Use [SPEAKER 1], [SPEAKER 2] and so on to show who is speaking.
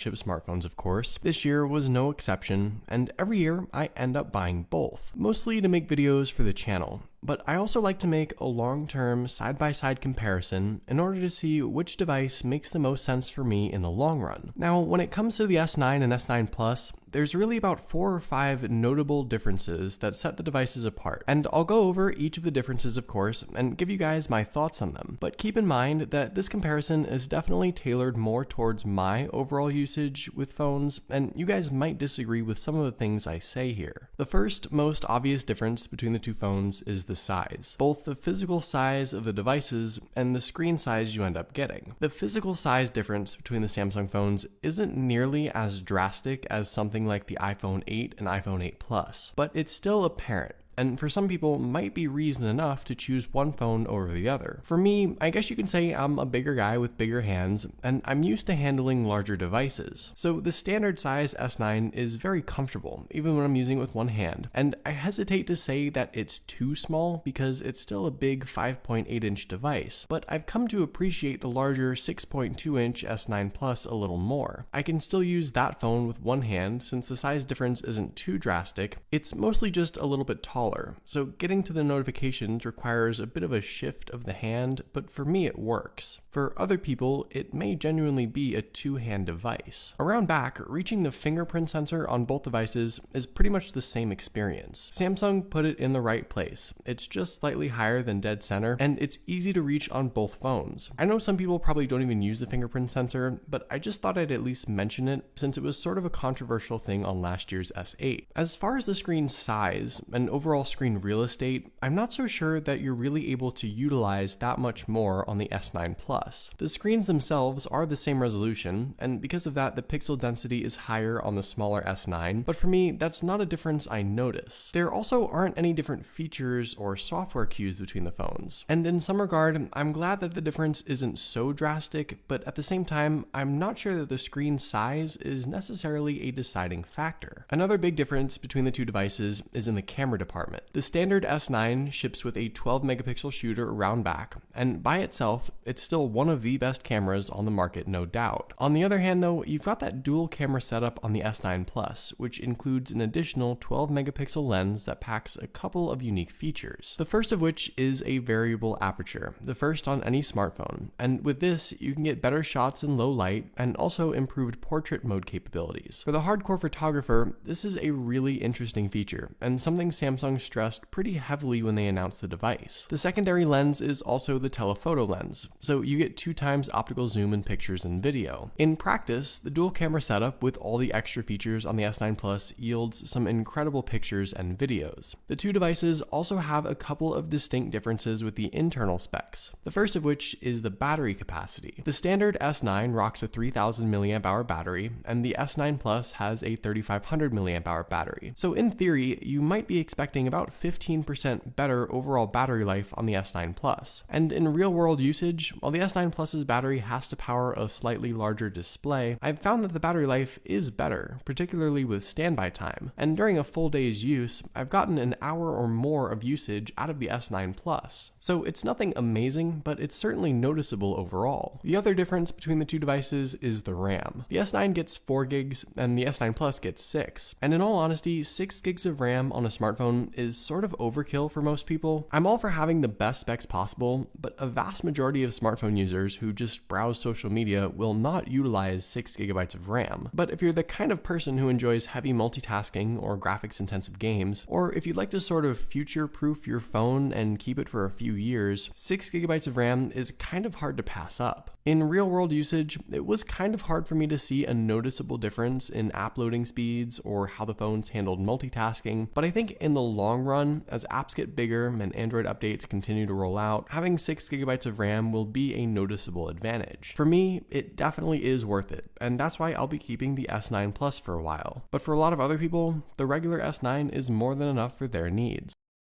[SPEAKER 1] smartphones, of course. This year was no exception, and every year I end up buying both, mostly to make videos for the channel. But I also like to make a long-term side-by-side comparison in order to see which device makes the most sense for me in the long run. Now, when it comes to the S9 and S9 Plus, there's really about 4 or 5 notable differences that set the devices apart, and I'll go over each of the differences, of course, and give you guys my thoughts on them. But keep in mind that this comparison is definitely tailored more towards my overall usage with phones, and you guys might disagree with some of the things I say here. The first, most obvious difference between the two phones is the size, both the physical size of the devices and the screen size you end up getting. The physical size difference between the Samsung phones isn't nearly as drastic as something like the iPhone 8 and iPhone 8 Plus, but it's still apparent. And for some people might be reason enough to choose one phone over the other. For me, I guess you can say I'm a bigger guy with bigger hands, and I'm used to handling larger devices. So the standard size S9 is very comfortable, even when I'm using it with one hand. And I hesitate to say that it's too small because it's still a big 5.8-inch device, but I've come to appreciate the larger 6.2-inch S9 Plus a little more. I can still use that phone with one hand since the size difference isn't too drastic. It's mostly just a little bit taller. So getting to the notifications requires a bit of a shift of the hand, but for me it works. For other people, it may genuinely be a two-hand device. Around back, reaching the fingerprint sensor on both devices is pretty much the same experience. Samsung put it in the right place. It's just slightly higher than dead center, and it's easy to reach on both phones. I know some people probably don't even use the fingerprint sensor, but I just thought I'd at least mention it since it was sort of a controversial thing on last year's S8. As far as the screen size and overall screen real estate, I'm not so sure that you're really able to utilize that much more on the S9 Plus. The screens themselves are the same resolution, and because of that, the pixel density is higher on the smaller S9, but for me, that's not a difference I notice. There also aren't any different features or software cues between the phones, and in some regard, I'm glad that the difference isn't so drastic, but at the same time, I'm not sure that the screen size is necessarily a deciding factor. Another big difference between the two devices is in the camera department. The standard S9 ships with a 12 megapixel shooter around back, and by itself, it's still one of the best cameras on the market, no doubt. On the other hand though, you've got that dual camera setup on the S9 Plus, which includes an additional 12 megapixel lens that packs a couple of unique features. The first of which is a variable aperture, the first on any smartphone, and with this, you can get better shots in low light and also improved portrait mode capabilities. For the hardcore photographer, this is a really interesting feature, and something Samsung stressed pretty heavily when they announced the device. The secondary lens is also the telephoto lens, so you get 2 times optical zoom in pictures and video. In practice, the dual camera setup with all the extra features on the S9 Plus yields some incredible pictures and videos. The two devices also have a couple of distinct differences with the internal specs, the first of which is the battery capacity. The standard S9 rocks a 3000 mAh battery, and the S9 Plus has a 3500 mAh battery. So in theory, you might be expecting about 15% better overall battery life on the S9 Plus. And in real-world usage, while the S9 Plus's battery has to power a slightly larger display, I've found that the battery life is better, particularly with standby time. And during a full day's use, I've gotten an hour or more of usage out of the S9 Plus. So it's nothing amazing, but it's certainly noticeable overall. The other difference between the two devices is the RAM. The S9 gets 4 gigs and the S9 Plus gets 6. And in all honesty, 6 gigs of RAM on a smartphone is sort of overkill for most people. I'm all for having the best specs possible, but a vast majority of smartphone users who just browse social media will not utilize 6 gigabytes of RAM. But if you're the kind of person who enjoys heavy multitasking or graphics intensive games, or if you'd like to sort of future-proof your phone and keep it for a few years, 6 gigabytes of RAM is kind of hard to pass up. In real-world usage, it was kind of hard for me to see a noticeable difference in app loading speeds or how the phones handled multitasking, but I think in the long run, as apps get bigger and Android updates continue to roll out, having 6 gigabytes of RAM will be a noticeable advantage. For me, it definitely is worth it, and that's why I'll be keeping the S9 Plus for a while. But for a lot of other people, the regular S9 is more than enough for their needs.